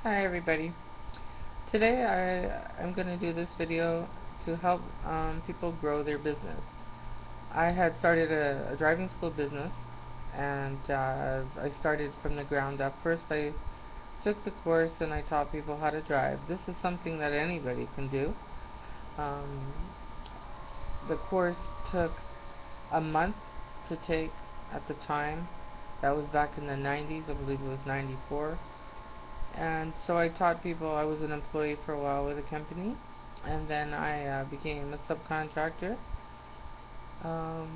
Hi everybody. Today I'm going to do this video to help people grow their business. I had started a driving school business, and I started from the ground up. First I took the course and I taught people how to drive. This is something that anybody can do. Um, the course took a month to take at the time. That was back in the 90s, I believe it was 94. And so I taught people. I was an employee for a while with a company, and then I became a subcontractor,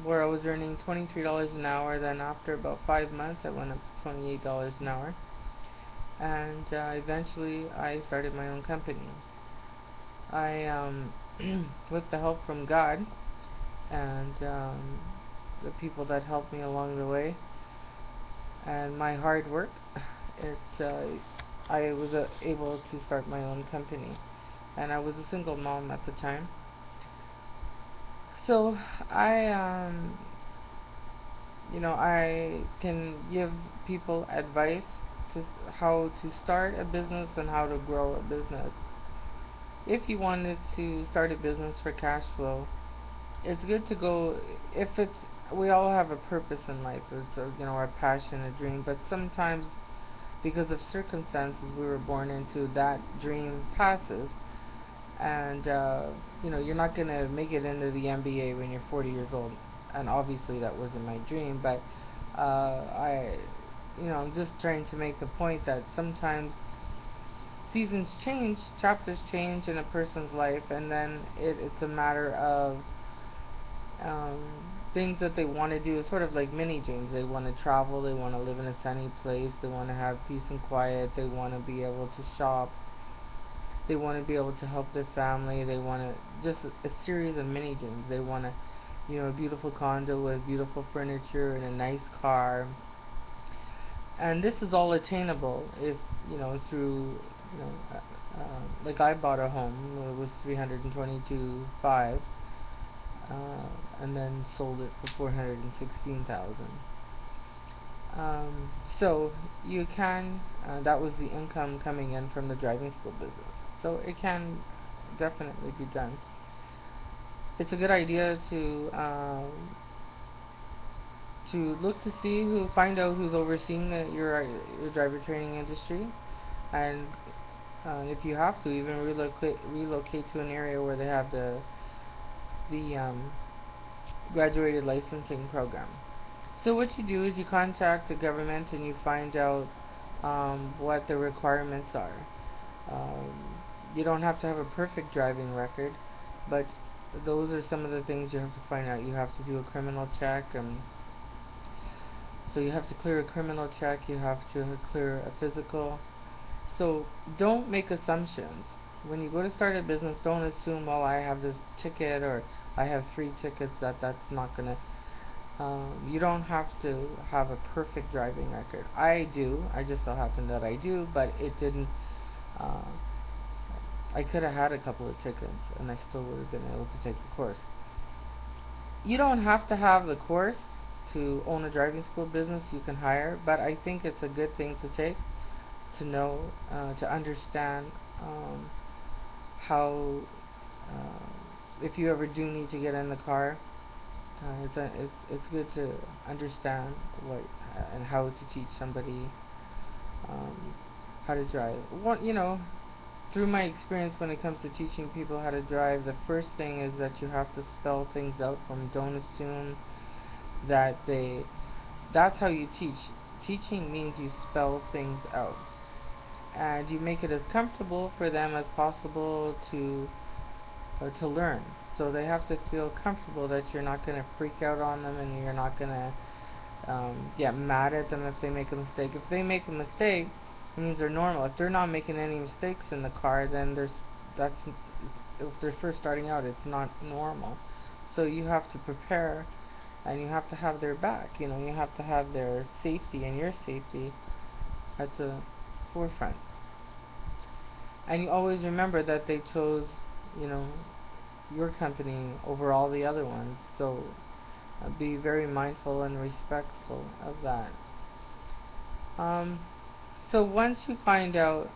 where I was earning $23 an hour. Then after about 5 months, I went up to $28 an hour, and eventually I started my own company. I, with the help from God and the people that helped me along the way, and my hard work, I was able to start my own company. And I was a single mom at the time. So I, I can give people advice to how to start a business and how to grow a business. If you wanted to start a business for cash flow, it's good to go. If it's We all have a purpose in life. It's our passion, a dream. But sometimes, because of circumstances we were born into, that dream passes, and you're not gonna make it into the NBA when you're 40 years old. And obviously that wasn't my dream, but I'm just trying to make the point that sometimes seasons change, chapters change in a person's life, and then it's a matter of um, things that they want to do. It's sort of like mini dreams. They want to travel, they want to live in a sunny place, they want to have peace and quiet, they want to be able to shop, they want to be able to help their family. They want to just a series of mini dreams. They want to, a beautiful condo with beautiful furniture and a nice car. And this is all attainable if through like I bought a home. It was 322,500, and then sold it for 416,000. So you can, that was the income coming in from the driving school business. So it can definitely be done. It's a good idea to look to see find out who's overseeing your driver training industry, and if you have to, even relocate to an area where they have the graduated licensing program. So what you do is you contact the government and you find out what the requirements are. Um, you don't have to have a perfect driving record, but those are some of the things you have to find out. You have to do a criminal check, so you have to clear a criminal check. You have to clear a physical. So don't make assumptions. When you go to start a business, don't assume, well, I have this ticket or I have 3 tickets, that's not gonna. You don't have to have a perfect driving record. I do. I just so happen that I do, but it didn't. Uh, I could have had a couple of tickets, and I still would have been able to take the course. You don't have to have the course to own a driving school business. You can hire, but I think it's a good thing to take, to know, to understand how. If you ever do need to get in the car, it's good to understand what and how to teach somebody um, how to drive. Through my experience when it comes to teaching people how to drive, the first thing is that you have to spell things out for them. Don't assume that that's how you teach. Teaching means you spell things out, and you make it as comfortable for them as possible to learn. So they have to feel comfortable that you're not going to freak out on them, and you're not going to get mad at them if they make a mistake. If they make a mistake, it means they're normal. If they're not making any mistakes in the car, then that's if they're first starting out, it's not normal. So you have to prepare, and you have to have their back. You have to have their safety and your safety at the forefront. And you always remember that they chose, you know, your company over all the other ones. So be very mindful and respectful of that. Um, so once you find out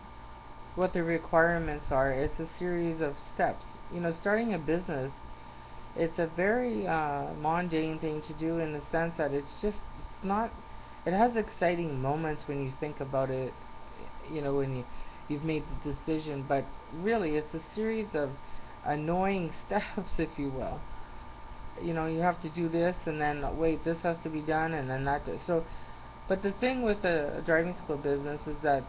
what the requirements are. It's a series of steps. Starting a business, it's a very mundane thing to do in the sense that it's not. It has exciting moments when you think about it. When you've made the decision, but really, it's a series of annoying steps, if you will. You have to do this, and then wait, this has to be done, and then that. So, but the thing with the driving school business is that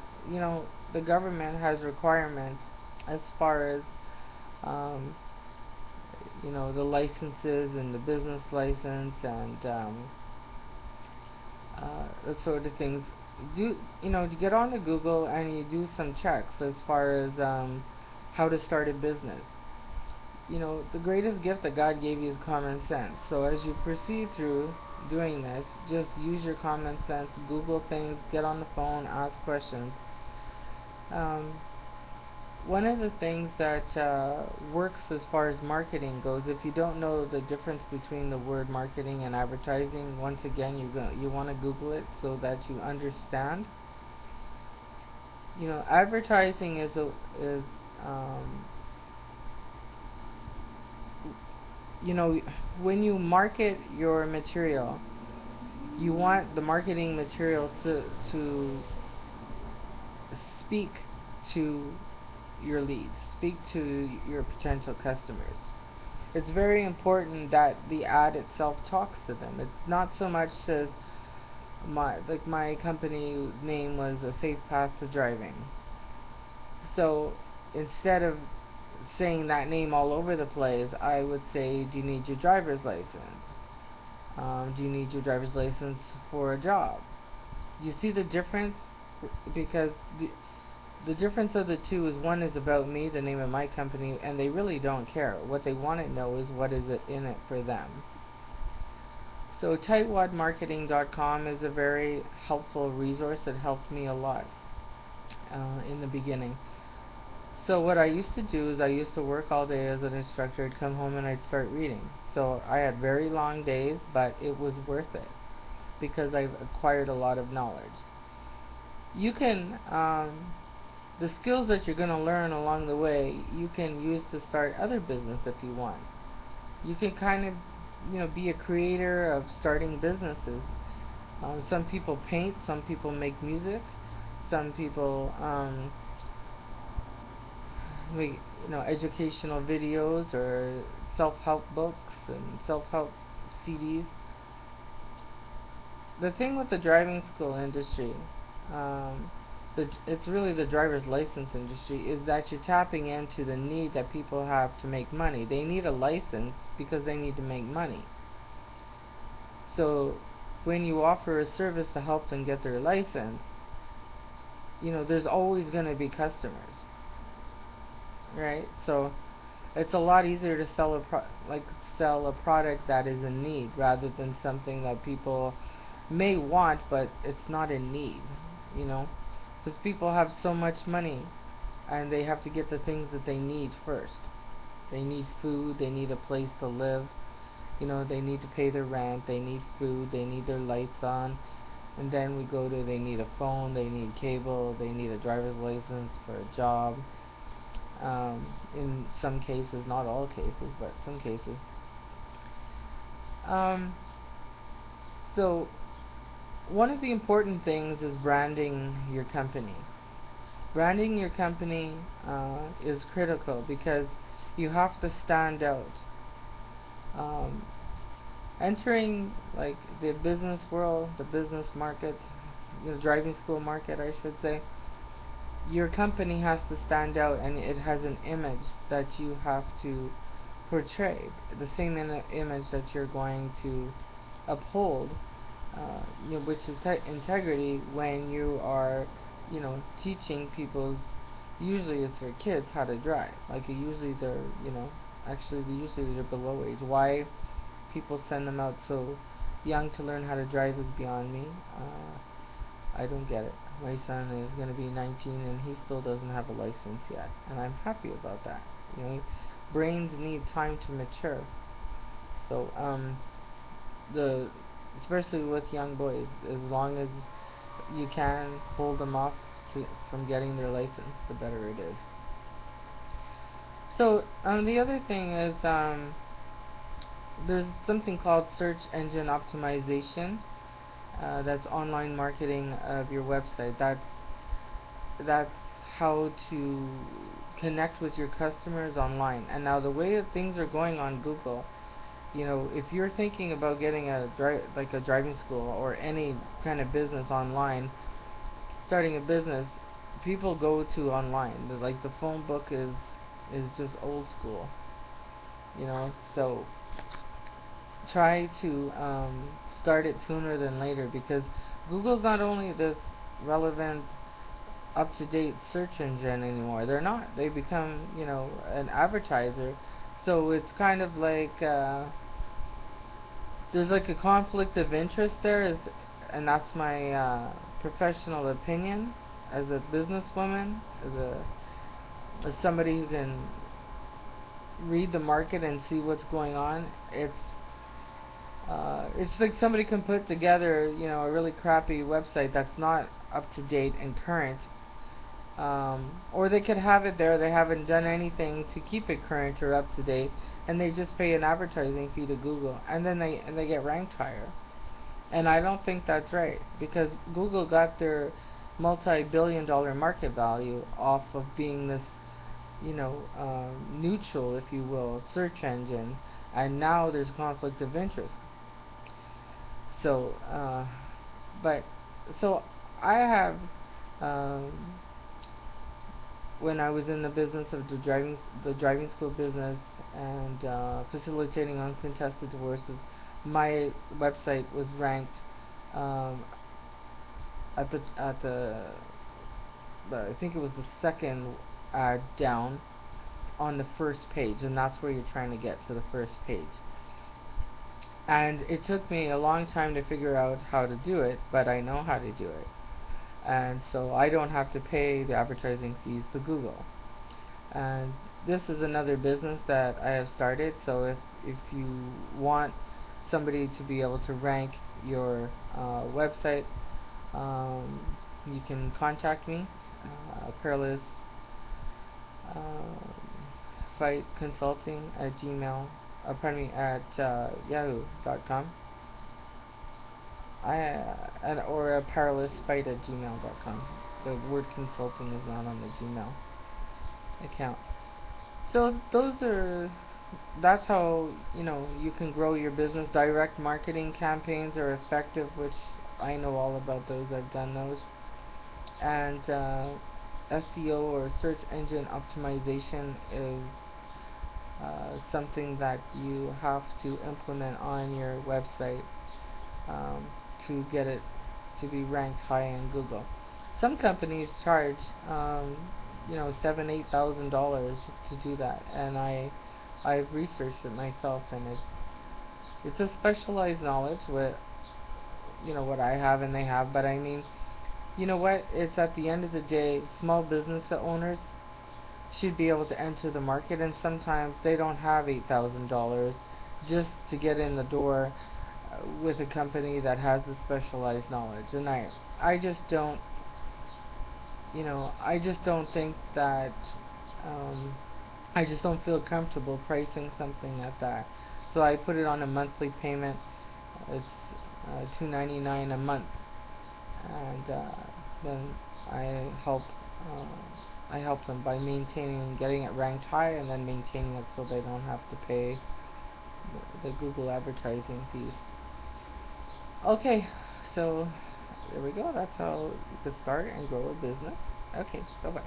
the government has requirements as far as um, the licenses and the business license and that sort of things. You get onto Google and you do some checks as far as how to start a business. The greatest gift that God gave you is common sense. So as you proceed through doing this, just use your common sense, Google things, get on the phone, ask questions. Um, One of the things that works as far as marketing goes, if you don't know the difference between the word marketing and advertising, once again, you want to Google it so that you understand. Advertising is um, you know when you market your material, you want the marketing material to speak to your leads, speak to your potential customers. It's very important that the ad itself talks to them. It's not so much as my company name was A Safe Path to Driving. So instead of saying that name all over the place, I would say, do you need your driver's license? Do you need your driver's license for a job? You see the difference? Because the difference of the two is one is about me, the name of my company, and they really don't care. What they want to know is what is it in it for them. So tightwadmarketing.com is a very helpful resource. It helped me a lot in the beginning. So what I used to do is I used to work all day as an instructor. I'd come home and I'd start reading. So I had very long days, but it was worth it because I've acquired a lot of knowledge. You can the skills that you're going to learn along the way, you can use to start other business if you want. You can kind of, be a creator of starting businesses. Some people paint, some people make music, some people make, educational videos or self-help books and self-help CDs. The thing with the driving school industry, um, it's really the driver's license industry, is that you're tapping into the need that people have to make money. They need a license because they need to make money. So when you offer a service to help them get their license, there's always going to be customers, right? So it's a lot easier to sell a product that is in need rather than something that people may want but it's not in need, you know, because people have so much money and they have to get the things that they need first. They need food, they need a place to live, they need to pay their rent, they need food, they need their lights on, and then we go to they need a phone, they need cable, they need a driver's license for a job. In some cases, not all cases, but some cases. Um, so one of the important things is branding your company. Branding your company is critical because you have to stand out. Um, Entering like the business world, the business market, the driving school market, I should say, your company has to stand out and it has an image that you have to portray. The same image that you're going to uphold, which is integrity when you are, teaching people's, usually it's their kids how to drive. Like usually they're, actually usually they're below age. Why people send them out so young to learn how to drive is beyond me. I don't get it. My son is going to be 19 and he still doesn't have a license yet, and I'm happy about that. Brains need time to mature. So, the especially with young boys, as long as you can hold them off, from getting their license, the better it is. So the other thing is there's something called search engine optimization. That's online marketing of your website. That's how to connect with your customers online. And now the way that things are going on Google, if you're thinking about getting like a driving school or any kind of business online, starting a business, people go to online. Like the phone book is just old school, So try to start it sooner than later, because Google's not only this relevant, up-to-date search engine anymore. They're not. They become, an advertiser. So it's kind of like there's like a conflict of interest there, and that's my professional opinion as a businesswoman, as somebody who can read the market and see what's going on. It's like somebody can put together, a really crappy website that's not up to date and current, or they could have it there. They haven't done anything to keep it current or up to date, and they just pay an advertising fee to Google, and then they get ranked higher. And I don't think that's right, because Google got their multi-billion-dollar market value off of being this, neutral, if you will, search engine, and now there's conflict of interest. So, but so I have, um, when I was in the business of the driving school business, and facilitating uncontested divorces, my website was ranked um, at the I think it was the second ad down on the first page, and that's where you're trying to get to, the first page. And it took me a long time to figure out how to do it, but I know how to do it. And so I don't have to pay the advertising fees to Google. And this is another business that I have started. So if you want somebody to be able to rank your website, you can contact me, Perilous uh, Fight Consulting at Gmail. Pardon me, at yahoo.com. Or a perilous fight at gmail.com. The word consulting is not on the Gmail account. So that's how you can grow your business. Direct marketing campaigns are effective, which I know all about those. I've done those. And SEO, or search engine optimization, is something that you have to implement on your website um, to get it to be ranked high in Google. Some companies charge $7,000-8,000 to do that, and I've researched it myself, and it's a specialized knowledge with what I have and they have. But I mean, you know what? It's at the end of the day, small business owners should be able to enter the market, and sometimes they don't have $8,000 just to get in the door with a company that has the specialized knowledge. And I just don't, I just don't think that, um, I just don't feel comfortable pricing something at that. So I put it on a monthly payment. It's $2.99 a month, and then I help. Uh, I help them by maintaining and getting it ranked high, and then maintaining it so they don't have to pay the Google advertising fees. Okay, so there we go. That's how you could start and grow a business. Okay, bye bye.